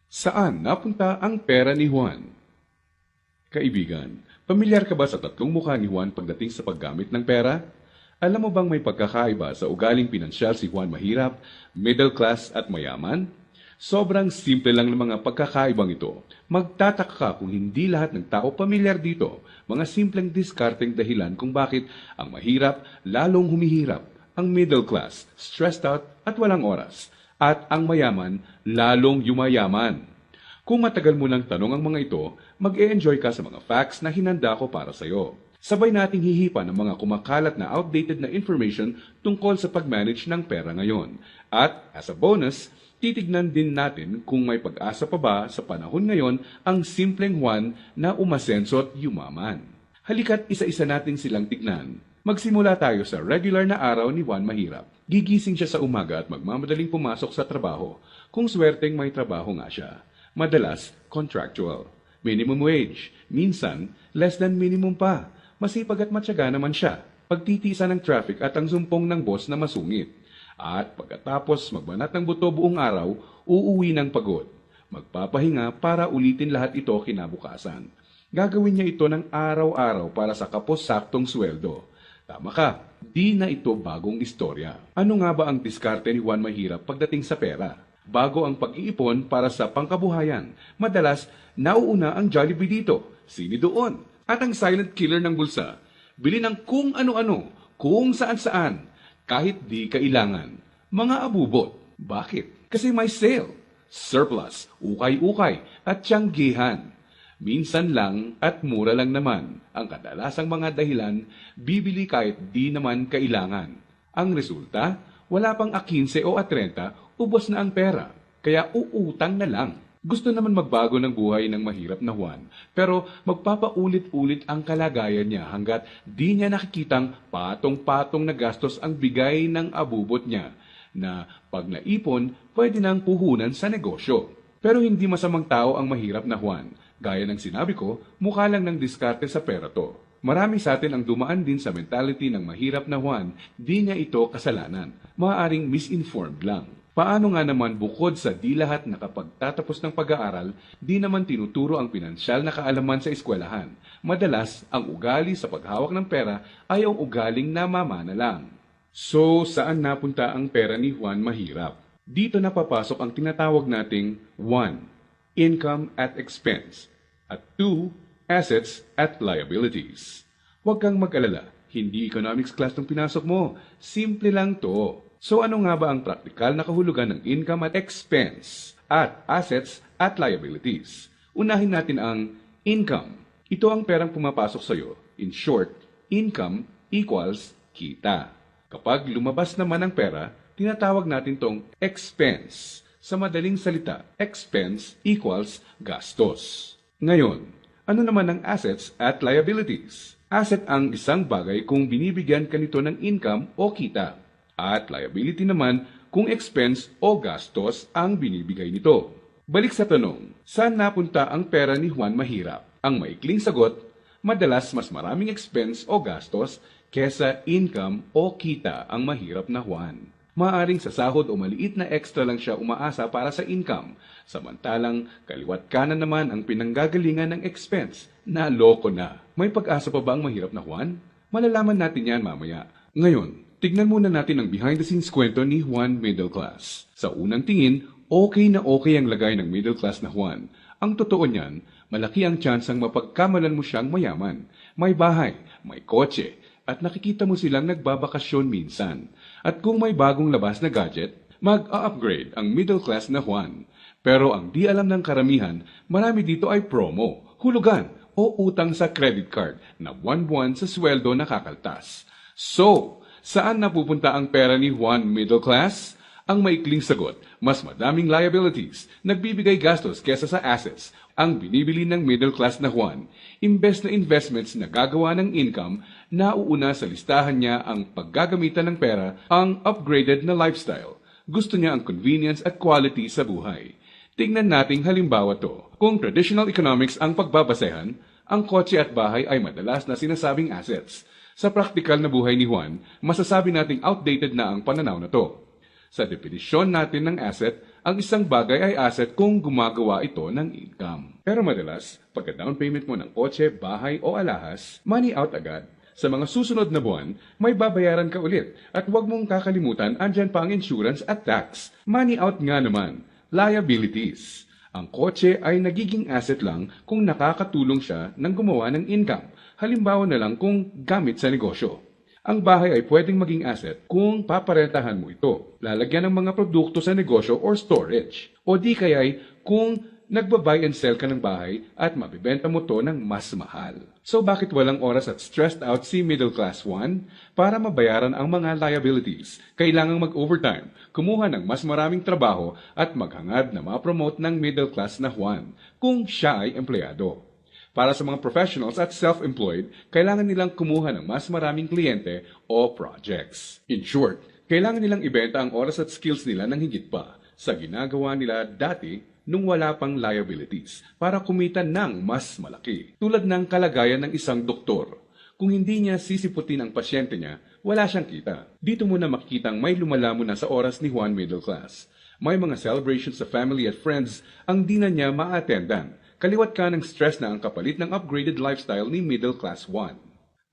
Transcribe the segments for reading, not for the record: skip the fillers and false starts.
Saan napunta ang pera ni Juan? Kaibigan, pamilyar ka ba sa tatlong mukha ni Juan pagdating sa paggamit ng pera? Alam mo bang may pagkakaiba sa ugaling pinansyal si Juan mahirap, middle class at mayaman? Sobrang simple lang ng mga pagkakaibang ito. Magtataka ka kung hindi lahat ng tao pamilyar dito. Mga simpleng diskarteng dahilan kung bakit ang mahirap lalong humihirap, ang middle class stressed out at walang oras, at ang mayaman lalong yumayaman. Kung matagal mo nang tanong ang mga ito, mag-e-enjoy ka sa mga facts na hinanda ko para sa iyo. Sabay nating hihipan ang mga kumakalat na outdated na information tungkol sa pag-manage ng pera ngayon. At as a bonus, titignan din natin kung may pag-asa pa ba sa panahon ngayon ang simpleng Juan na umasenso at yumaman. Halika't isa-isa natin silang tignan. Magsimula tayo sa regular na araw ni Juan Mahirap. Gigising siya sa umaga at magmamadaling pumasok sa trabaho, kung swerteng may trabaho nga siya. Madalas, contractual. Minimum wage. Minsan, less than minimum pa. Masipag at matyaga naman siya. Pagtitiisa ng traffic at ang sumpong ng boss na masungit. At pagkatapos magbanat ng buto buong araw, uuwi ng pagod. Magpapahinga para ulitin lahat ito kinabukasan. Gagawin niya ito ng araw-araw para sa kapos-saktong sweldo. Tama ka, di na ito bagong istorya. Ano nga ba ang diskarte ni Juan Mahirap pagdating sa pera? Bago ang pag-iipon para sa pangkabuhayan, madalas nauuna ang Jollibee dito, sini doon, at ang silent killer ng bulsa. Bili ng kung ano-ano, kung saan-saan, kahit di kailangan. Mga abubot. Bakit? Kasi may sale, surplus, ukay-ukay, at tiyanggihan. Minsan lang at mura lang naman. Ang kadalasang mga dahilan, bibili kahit di naman kailangan. Ang resulta, wala pang 15 o 30, ubos na ang pera. Kaya uutang na lang. Gusto naman magbago ng buhay ng mahirap na Juan, pero magpapaulit-ulit ang kalagayan niya hanggat di niya nakikitang patong-patong na gastos ang bigay ng abubot niya, na pag naipon, pwede nang puhunan sa negosyo. Pero hindi masamang tao ang mahirap na Juan. Gaya ng sinabi ko, mukha lang ng diskarte sa pera to. Marami sa atin ang dumaan din sa mentality ng mahirap na Juan, di niya ito kasalanan. Maaaring misinformed lang. Paano nga naman bukod sa di lahat nakapagtatapos ng pag-aaral, di naman tinuturo ang pinansyal na kaalaman sa eskwelahan. Madalas, ang ugali sa paghawak ng pera ay ang ugaling namamana lang. So, saan napunta ang pera ni Juan Mahirap? Dito napapasok ang tinatawag nating 1. Income at expense, at 2. Assets at liabilities. Huwag kang mag-alala, hindi economics class ng pinasok mo. Simple lang to. So ano nga ba ang praktikal na kahulugan ng income at expense at assets at liabilities? Unahin natin ang income. Ito ang perang pumapasok sa iyo. In short, income equals kita. Kapag lumabas naman ang pera, tinatawag natin tong expense. Sa madaling salita, expense equals gastos. Ngayon, ano naman ang assets at liabilities? Asset ang isang bagay kung binibigyan ka nito ng income o kita. At liability naman kung expense o gastos ang binibigay nito. Balik sa tanong, saan napunta ang pera ni Juan Mahirap? Ang maikling sagot, madalas mas maraming expense o gastos kesa income o kita ang mahirap na Juan. Maaring sa sahod o maliit na extra lang siya umaasa para sa income, samantalang kaliwat kanan naman ang pinanggagalingan ng expense. Naloko na. May pag-asa pa ba ang mahirap na Juan? Malalaman natin yan mamaya. Ngayon, tignan muna natin ang behind-the-scenes kwento ni Juan Middle Class. Sa unang tingin, okay na okay ang lagay ng middle class na Juan. Ang totoo niyan, malaki ang tsansang mapagkamalan mo siyang mayaman. May bahay, may kotse, at nakikita mo silang nagbabakasyon minsan. At kung may bagong labas na gadget, mag-upgrade ang middle class na Juan. Pero ang di alam ng karamihan, marami dito ay promo, hulugan, o utang sa credit card na buwan-buwan sa sweldo nakakaltas. So, saan napupunta ang pera ni Juan Middle Class? Ang maikling sagot, mas madaming liabilities, nagbibigay gastos kesa sa assets, ang binibili ng middle class na Juan. Imbes na investments na gagawa ng income, nauuna sa listahan niya ang paggagamitan ng pera, ang upgraded na lifestyle. Gusto niya ang convenience at quality sa buhay. Tingnan nating halimbawa to. Kung traditional economics ang pagbabasehan, ang kotse at bahay ay madalas na sinasabing assets. Sa praktikal na buhay ni Juan, masasabi nating outdated na ang pananaw na to. Sa definisyon natin ng asset, Ang isang bagay ay asset kung gumagawa ito ng income. Pero madalas, pagka down payment mo ng kotse, bahay o alahas, money out agad. Sa mga susunod na buwan, may babayaran ka ulit. At huwag mong kakalimutan, andyan pa ang insurance at tax. Money out nga naman. Liabilities. Ang kotse ay nagiging asset lang kung nakakatulong siya ng gumawa ng income. Halimbawa na lang kung gamit sa negosyo. Ang bahay ay pwedeng maging asset kung paparentahan mo ito. Lalagyan ng mga produkto sa negosyo or storage. O di kaya'y kung nagba-buy and sell ka ng bahay at mabibenta mo to ng mas mahal. So bakit walang oras at stressed out si Middle Class Juan? Para mabayaran ang mga liabilities, kailangang mag-overtime, kumuha ng mas maraming trabaho at maghangad na ma-promote ng middle class na Juan kung siya ay empleyado. Para sa mga professionals at self-employed, kailangan nilang kumuha ng mas maraming kliyente o projects. In short, kailangan nilang ibenta ang oras at skills nila ng higit pa sa ginagawa nila dati nung wala pang liabilities para kumita ng mas malaki. Tulad ng kalagayan ng isang doktor. Kung hindi niya sisiputin ang pasyente niya, wala siyang kita. Dito mo na makikitang may lumala na sa oras ni Juan Middle Class. May mga celebrations sa family at friends ang di na niya ma-attendan. Kaliwat ka ng stress na ang kapalit ng upgraded lifestyle ni Middle Class Juan.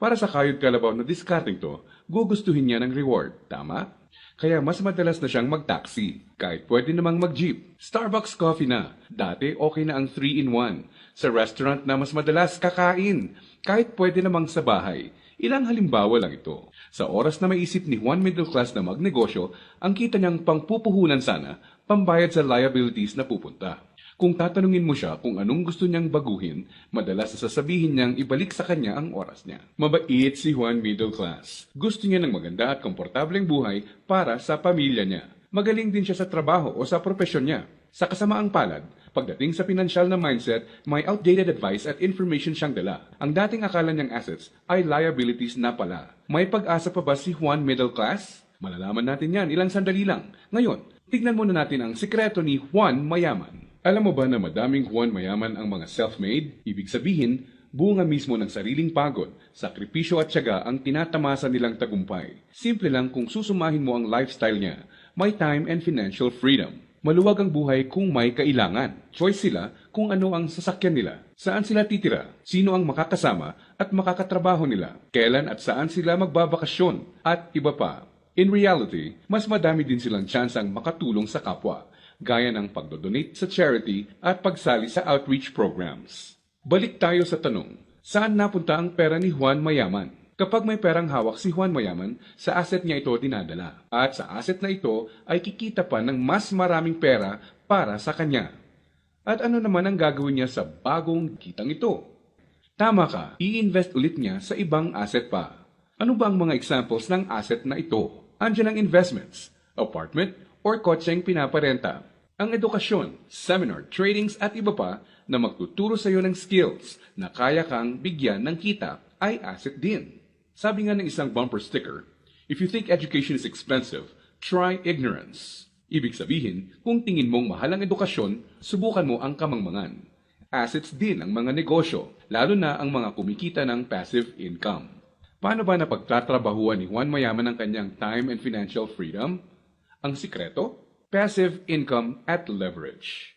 Para sa kayod kalabaw na discarding to, gugustuhin niya ng reward, tama? Kaya mas madalas na siyang mag-taxi, kahit pwede namang mag-jeep. Starbucks coffee na, dati okay na ang 3-in-1. Sa restaurant na mas madalas kakain, kahit pwede namang sa bahay. Ilang halimbawa lang ito. Sa oras na maisip ni Juan Middle Class na magnegosyo, ang kita niyang pangpupuhunan sana, pambayad sa liabilities na pupunta. Kung tatanungin mo siya kung anong gusto niyang baguhin, madalas sasabihin niyang ibalik sa kanya ang oras niya. Mabait si Juan Middle Class. Gusto niya ng maganda at komportableng buhay para sa pamilya niya. Magaling din siya sa trabaho o sa propesyon niya. Sa kasamaang palad, pagdating sa pinansyal na mindset, may outdated advice at information siyang dala. Ang dating akala niyang assets ay liabilities na pala. May pag-asa pa ba si Juan Middle Class? Malalaman natin yan ilang sandali lang. Ngayon, tignan muna natin ang sikreto ni Juan Mayaman. Alam mo ba na madaming Juan Mayaman ang mga self-made? Ibig sabihin, bunga mismo ng sariling pagod, sakripisyo at tiyaga ang tinatamasa nilang tagumpay. Simple lang kung susumahin mo ang lifestyle niya, may time and financial freedom. Maluwag ang buhay kung may kailangan. Choice sila kung ano ang sasakyan nila, saan sila titira, sino ang makakasama at makakatrabaho nila, kailan at saan sila magbabakasyon, at iba pa. In reality, mas madami din silang tsansang makatulong sa kapwa, gaya ng pagdodonate sa charity at pagsali sa outreach programs. Balik tayo sa tanong, saan napunta ang pera ni Juan Mayaman? Kapag may perang hawak si Juan Mayaman, sa asset niya ito dinadala. At sa asset na ito ay kikita pa ng mas maraming pera para sa kanya. At ano naman ang gagawin niya sa bagong kitang ito? Tama ka, i-invest ulit niya sa ibang asset pa. Ano ba ang mga examples ng asset na ito? Andiyan ang investments, apartment, or kotseng pinaparenta. Ang edukasyon, seminar, tradings at iba pa na magtuturo sa iyo ng skills na kaya kang bigyan ng kita ay asset din. Sabi nga ng isang bumper sticker, if you think education is expensive, try ignorance. Ibig sabihin, kung tingin mong mahal ang edukasyon, subukan mo ang kamangmangan. Assets din ang mga negosyo, lalo na ang mga kumikita ng passive income. Paano ba napagtatrabahuan ni Juan Mayaman ang kanyang time and financial freedom? Ang sikreto? Passive income at leverage.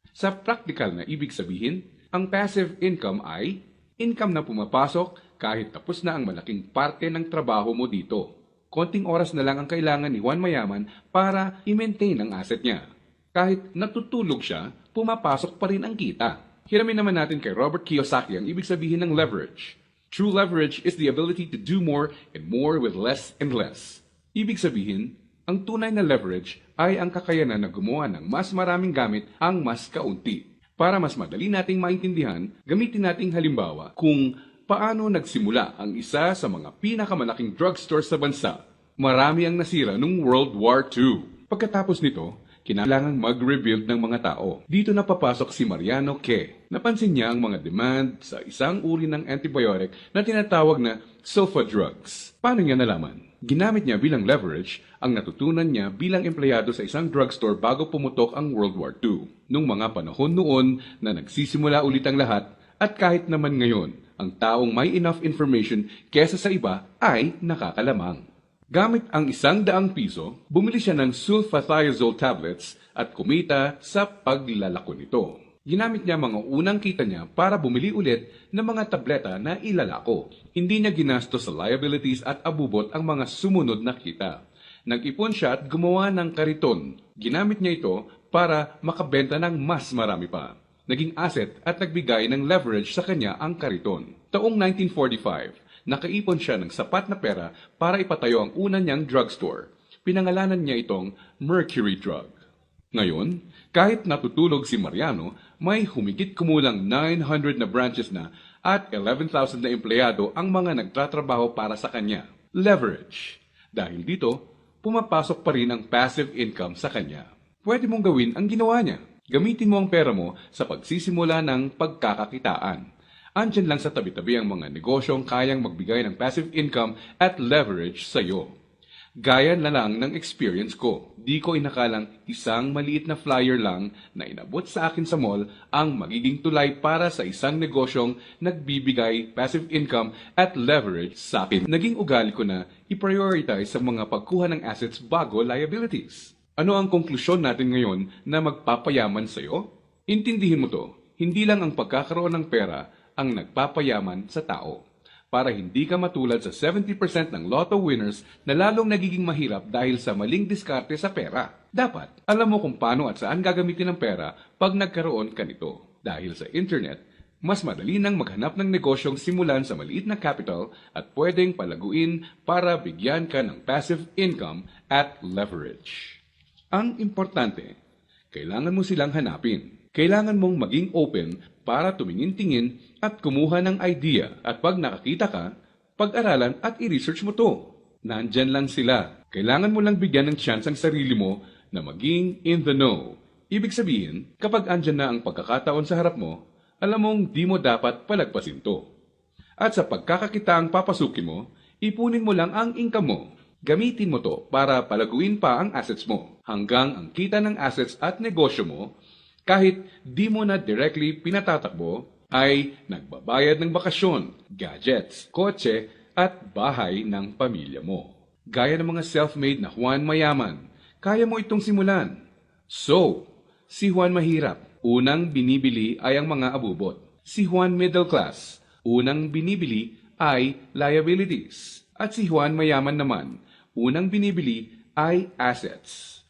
Sa practical na ibig sabihin, ang passive income ay income na pumapasok kahit tapos na ang malaking parte ng trabaho mo dito. Konting oras na lang ang kailangan ni Juan Mayaman para i-maintain ang asset niya. Kahit natutulog siya, pumapasok pa rin ang kita. Hiramin naman natin kay Robert Kiyosaki ang ibig sabihin ng leverage. True leverage is the ability to do more and more with less and less. Ibig sabihin, ang tunay na leverage ay ang kakayanan na gumawa ng mas maraming gamit ang mas kaunti. Para mas madali nating maintindihan, gamitin nating halimbawa kung paano nagsimula ang isa sa mga pinakamalaking drugstore sa bansa. Marami ang nasira noong World War II. Pagkatapos nito, kinailangang mag-rebuild ng mga tao. Dito na papasok si Mariano K. Napansin niya ang mga demand sa isang uri ng antibiotic na tinatawag na sulfa drugs. Paano niya nalaman? Ginamit niya bilang leverage ang natutunan niya bilang empleyado sa isang drugstore bago pumutok ang World War II. Nung mga panahon noon na nagsisimula ulit ang lahat at kahit naman ngayon, ang taong may enough information kesa sa iba ay nakakalamang. Gamit ang 100 piso, bumili siya ng sulfathiazole tablets at kumita sa paglalako nito. Ginamit niya mga unang kita niya para bumili ulit ng mga tableta na ilalako. Hindi niya ginastos sa liabilities at abubot ang mga sumunod na kita. Nag-ipon siya at gumawa ng kariton. Ginamit niya ito para makabenta ng mas marami pa. Naging asset at nagbigay ng leverage sa kanya ang kariton. Taong 1945, nakaipon siya ng sapat na pera para ipatayo ang una niyang drugstore. Pinangalanan niya itong Mercury Drug. Ngayon, kahit natutulog si Mariano, may humigit kumulang 900 na branches na at 11,000 na empleyado ang mga nagtatrabaho para sa kanya. Leverage. Dahil dito, pumapasok pa rin ang passive income sa kanya. Pwede mong gawin ang ginawa niya. Gamitin mo ang pera mo sa pagsisimula ng pagkakakitaan. Andyan lang sa tabi-tabi ang mga negosyong kayang magbigay ng passive income at leverage sa iyo. Gaya na lang ng experience ko. Di ko inakalang isang maliit na flyer lang na inabot sa akin sa mall ang magiging tulay para sa isang negosyong nagbibigay passive income at leverage sa akin. Naging ugali ko na i-prioritize sa mga pagkuha ng assets bago liabilities. Ano ang konklusyon natin ngayon na magpapayaman sa iyo? Intindihin mo to, hindi lang ang pagkakaroon ng pera ang nagpapayaman sa tao. Para hindi ka matulad sa 70% ng lotto winners na lalong nagiging mahirap dahil sa maling diskarte sa pera. Dapat, alam mo kung paano at saan gagamitin ang pera pag nagkaroon ka nito. Dahil sa internet, mas madali nang maghanap ng negosyong simulan sa maliit na capital at pwedeng palaguin para bigyan ka ng passive income at leverage. Ang importante, kailangan mo silang hanapin. Kailangan mong maging open para tumingin-tingin at kumuha ng idea at pag nakakita ka, pag-aralan at i-research mo to. Nandyan lang sila. Kailangan mo lang bigyan ng chance ang sarili mo na maging in the know. Ibig sabihin, kapag andyan na ang pagkakataon sa harap mo, alam mong di mo dapat palagpasin to. At sa pagkakakitaang papasukin mo, ipunin mo lang ang income mo. Gamitin mo to para palaguin pa ang assets mo hanggang ang kita ng assets at negosyo mo kahit di mo na directly pinatatakbo ay nagbabayad ng bakasyon, gadgets, kotse at bahay ng pamilya mo. Gaya ng mga self-made na Juan Mayaman, kaya mo itong simulan. So, si Juan Mahirap, unang binibili ay ang mga abubot. Si Juan Middle Class, unang binibili ay liabilities. At si Juan Mayaman naman, unang binibili ay assets.